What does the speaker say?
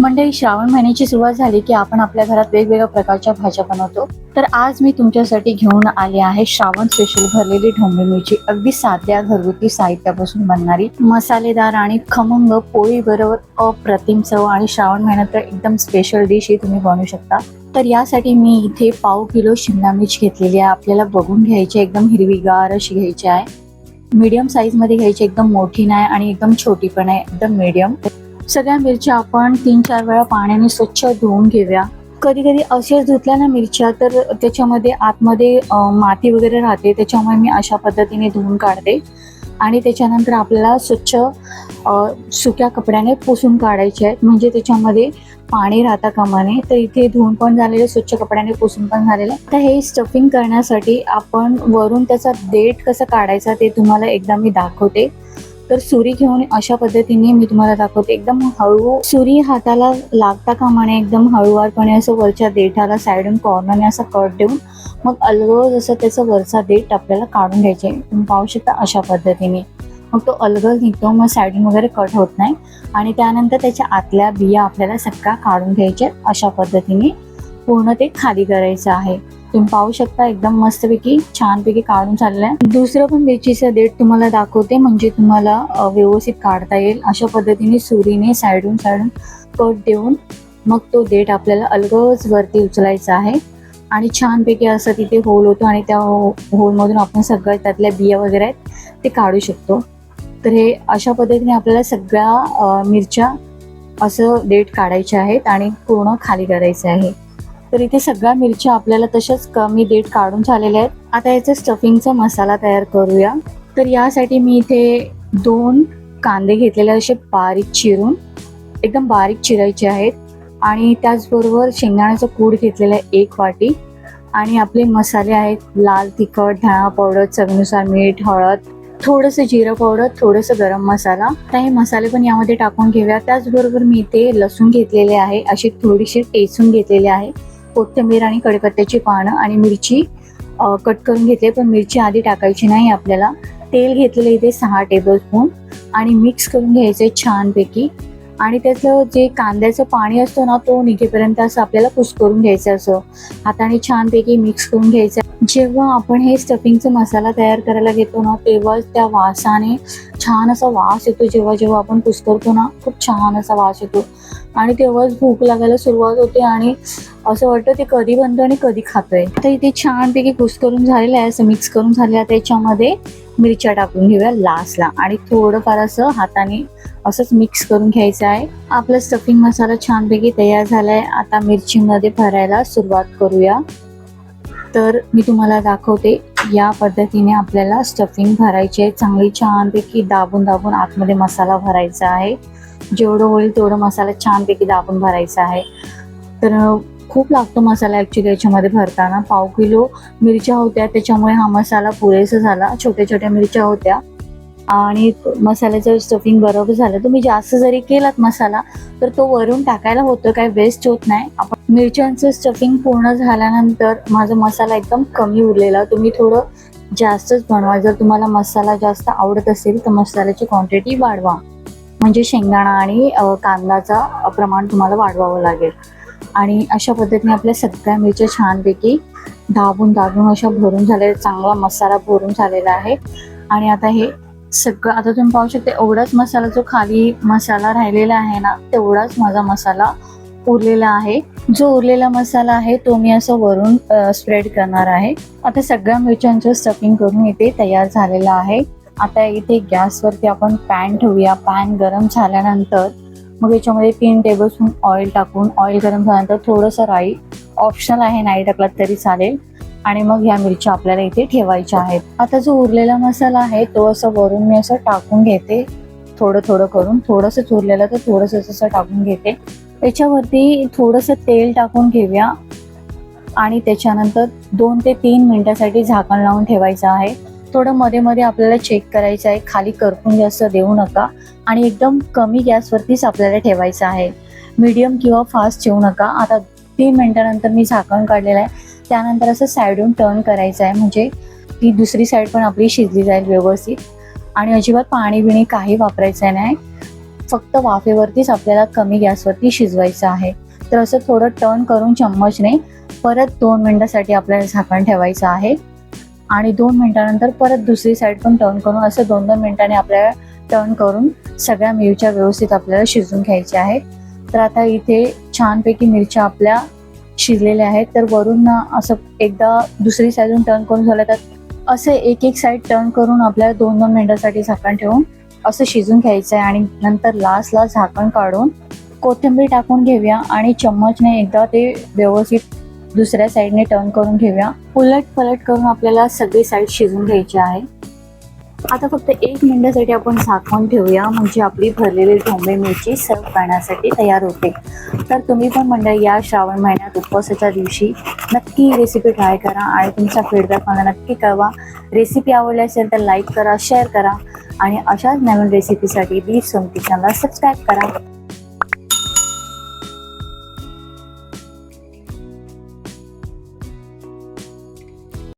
मंडळी, श्रावण महिन्याची सुरुवात झाली की आपण आपल्या घरात वेगवेगळ्या प्रकारच्या भाज्या बनवतो. तर आज मी तुमच्यासाठी घेऊन आले आहे श्रावण स्पेशल भरलेली ढोबळी मिरची. अगदी साध्या घरगुती साहित्यापासून बनणारी मसालेदार आणि खमंग पोळी बरोबर अप्रतिम चव आणि श्रावण महिन्यात तर एकदम स्पेशल डिश ही तुम्ही बनवू शकता. तर यासाठी मी इथे पाव किलो शिमला मिर्च घेतलेली आहे. आपल्याला बघून घ्यायची, एकदम हिरवीगार अशी घ्यायची आहे. मीडियम साईज मध्ये घ्यायची, एकदम मोठी नाही आणि एकदम छोटी पण आहे, एकदम मीडियम. सगळ्या मिरच्या आपण 3-4 वेळा पाण्याने स्वच्छ धुवून घेऊया. कधी कधी असेच धुतल्या ना मिरच्या तर त्याच्यामध्ये आतमध्ये माती वगैरे राहते, त्याच्यामुळे मी अशा पद्धतीने धुवून काढते. आणि त्याच्यानंतर आपल्याला स्वच्छ सुक्या कपड्याने पुसून काढायचे आहेत, म्हणजे त्याच्यामध्ये पाणी राहता कामा नये. तर इथे धुवून पण झालेले, स्वच्छ कपड्याने पुसून पण झालेलं. तर हे स्टफिंग करण्यासाठी आपण वरून त्याचा देठ कसा काढायचा ते तुम्हाला एकदा मी दाखवते. तर सुरी घेऊन अशा पद्धतीने मी तुम्हाला दाखवते. एकदम हळू, सुरी हाताला लागता कामा नये, एकदम हळूवारपणे असं वरच्या देठाला साईडून कॉर्नरने असं कट देऊन मग अलगद असं त्याचा वरचा देठ आपल्याला काढून घ्यायचे. तुम्ही पाहू शकता अशा पद्धतीने. मग तो अलगद निघतो, मग साईडून वगैरे कट होत नाही. आणि त्यानंतर त्याच्या आतल्या बिया आपल्याला सगळ्या काढून घ्यायच्या. अशा पद्धतीने पूर्ण ते खाली करायचं आहे. तुम्ही पाहू शकता एकदम मस्तपैकी छानपैकी काढून चाललंय. दुसरं पण मिरचीचं देठ तुम्हाला दाखवते, म्हणजे तुम्हाला व्यवस्थित काढता येईल. अशा पद्धतीने सुरीने साईडून कट देऊन मग तो देठ आपल्याला अलगद वरती उचलायचा आहे. आणि छानपैकी असं तिथे होल होतो आणि त्या होलमधून आपण सगळ्या त्यातल्या बिया वगैरे आहेत ते काढू शकतो. तर हे अशा पद्धतीने आपल्याला सगळ्या मिरच्या असं देठ काढायचे आहेत आणि पूर्ण खाली करायचं आहे. तर इथे सगळ्या मिरच्या आपल्याला तशाच कमी देठ काढून झालेल्या आहेत. आता याचा स्टफिंगचा मसाला तयार करूया. तर यासाठी मी इथे 2 कांदे घेतलेले, असे बारीक चिरून, एकदम बारीक चिरायचे आहेत. आणि त्याचबरोबर शेंगदाण्याचं कूट घेतलेलं आहे 1 वाटी. आणि आपले मसाले आहेत लाल तिखट, धणा पावडर, चवीनुसार मीठ, हळद, थोडंसं जिरं पावडर, थोडंसं गरम मसाला. तर हे मसाले पण यामध्ये टाकून घेऊया. त्याचबरोबर मी इथे लसूण घेतलेले आहे, अशी थोडीशी टेचून घेतलेली आहे. कोथिंबीर आणि कढीपत्त्याची पानं आणि मिरची कट करून घेतली, पण मिरची आधी टाकायची नाही आपल्याला. तेल घेतलेलं इथे 6 टेबलस्पून आणि मिक्स करून घ्यायचे छानपैकी. आणि त्यातलं जे कांद्याचं पाणी असतं ना तो निघेपर्यंत असं आपल्याला कुस्करून घ्यायचं, असं हाताने छानपैकी मिक्स करून घ्यायचं. जेव्हा आपण हे स्टफिंगचा मसाला तयार करायला घेतो ना तेव्हा त्या वासाने छान असा वास येतो. जेव्हा आपण कुस्करतो ना खूप छान असा वास येतो आणि तेव्हाच भूक लागायला सुरुवात होते आणि असं वाटतं ते कधी बनतं आणि कधी खातोय. तर इथे छानपैकी कुस्करून झालेलं आहे, असं मिक्स करून झालेलं आहे. त्याच्यामध्ये मिरच्या टाकून घेऊया लास्टला आणि थोडंफार असं हाताने असंच मिक्स करून घ्यायचं आहे. आपला स्टफिंग मसाला छानपैकी तयार झालाय. आता मिरचीमध्ये भरायला सुरुवात करूया. तर मी तुम्हाला दाखवते या पद्धतीने आपल्याला स्टफिंग भरायची आहे. चांगली छानपैकी दाबून आतमध्ये मसाला भरायचा आहे. जेवढं होईल तेवढं मसाला छानपैकी दाबून भरायचा आहे. तर खूप लागतो मसाला ॲक्च्युली याच्यामध्ये भरताना. पाव किलो मिरच्या होत्या त्याच्यामुळे हा मसाला पुरेसा झाला. छोट्या मिरच्या होत्या आणि मसाल्याचं स्टफिंग बरोबर झालं. तुम्ही जास्त जरी केलात मसाला तर तो वरून टाकायला होतं, काय वेस्ट होत नाही. आपण मिरच्यांचं स्टफिंग पूर्ण झाल्यानंतर माझा मसाला एकदम कमी उरलेला. तुम्ही थोडं जास्तच बनवा. जर तुम्हाला मसाला जास्त आवडत असेल तर मसाल्याची क्वांटिटी वाढवा, म्हणजे शेंगदाणा आणि कांद्याचा प्रमाण तुम्हाला वाढवावं लागेल. आणि अशा पद्धतीने आपल्या सगळ्या मिरच्या छानपैकी दाबून अशा भरून झालेल्या, चांगला मसाला भरून झालेला आहे. आणि आता हे सगळं, आता तुम्ही पाहू शकता एवढाच मसाला, जो खाली मसाला राहिलेला आहे ना तेवढाच माझा मसाला उरलेला आहे. जो उरलेला मसाला आहे तो मी असं वरून स्प्रेड करणार आहे. आता सगळ्या मिरच्यांचं स्टफिंग करून इथे तयार झालेलं आहे. आता इथे गॅसवरती आपण पॅन ठेवूया. पॅन गरम झाल्यानंतर मग याच्यामध्ये 3 टेबलस्पून ऑइल टाकून, ऑइल गरम झाल्यानंतर थोडंसं राई, ऑप्शनल आहे नाही टाकलात तरी चालेल. आणि मग ह्या मिरच्या आपल्याला इथे ठेवायच्या आहेत. आता जो उरलेला मसाला आहे तो असं वरून मी असं टाकून घेते, थोडं करून. थोडंसंच उरलेलं तर थोडंसं असं टाकून घेते. त्याच्यावरती थोडंसं तेल टाकून घेऊया आणि त्याच्यानंतर 2 ते 3 मिनिटासाठी झाकण लावून ठेवायचं आहे. थोडं मध्ये आपल्याला चेक करायचं आहे, खाली करपून जास्त देऊ नका आणि एकदम कमी गॅसवरतीच आपल्याला ठेवायचं आहे. मीडियम किंवा फास्ट ठेवू नका. आता 3 मिनिटानंतर मी झाकण काढलेलं आहे. त्यानंतर असं साईडून टर्न करायचं आहे, म्हणजे ती दुसरी साईड पण आपली शिजली जाईल व्यवस्थित. आणि अजिबात पाणी बिणी काही वापरायचं नाही. फक्त वाफेवरतीच आपल्याला कमी गॅसवरती शिजवायचं आहे. तर असं थोडं टर्न करून चम्मचने परत 2 मिनिटासाठी आपल्याला झाकण ठेवायचं आहे आणि 2 मिनिटानंतर परत दुसरी साईड पण टर्न करून असं 2-2 मिनिटांनी आपल्याला टर्न करून सगळ्या मिरच्या व्यवस्थित आपल्याला शिजवून घ्यायच्या आहेत. तर आता इथे छानपैकी मिरच्या आपल्या शिजलेल्या आहेत. तर वरून ना असं एकदा दुसरी साईडून टर्न करून झालं तर असं एक साईड टर्न करून आपल्याला 2-2 मिनिटासाठी झाकण ठेवून असं शिजून घ्यायचं आहे आणि नंतर लास्टला झाकण काढून कोथिंबीर टाकून घेऊया आणि चम्मचने एकदा ते व्यवस्थित दुसऱ्या साईडने टर्न करून घेऊया. उलट पलट करून आपल्याला सगळी साईड शिजून घ्यायची आहे. आता फक्त 1 मिनिटासाठी आपण झाकून ठेवूया म्हणजे आपली भरलेली ढोबळी मिरची सर्व करण्यासाठी तयार होते. तर तुम्ही पण मंडळी या श्रावण महिन्यात उपवासाच्या दिवशी नक्की ही रेसिपी ट्राय करा आणि तुमचा फीडबॅक मला नक्की कळवा. रेसिपी आवडली असेल तर लाईक करा, शेअर करा आणि अशाच नवीन रेसिपीसाठी दीप सोमती चॅनलला सबस्क्राईब करा.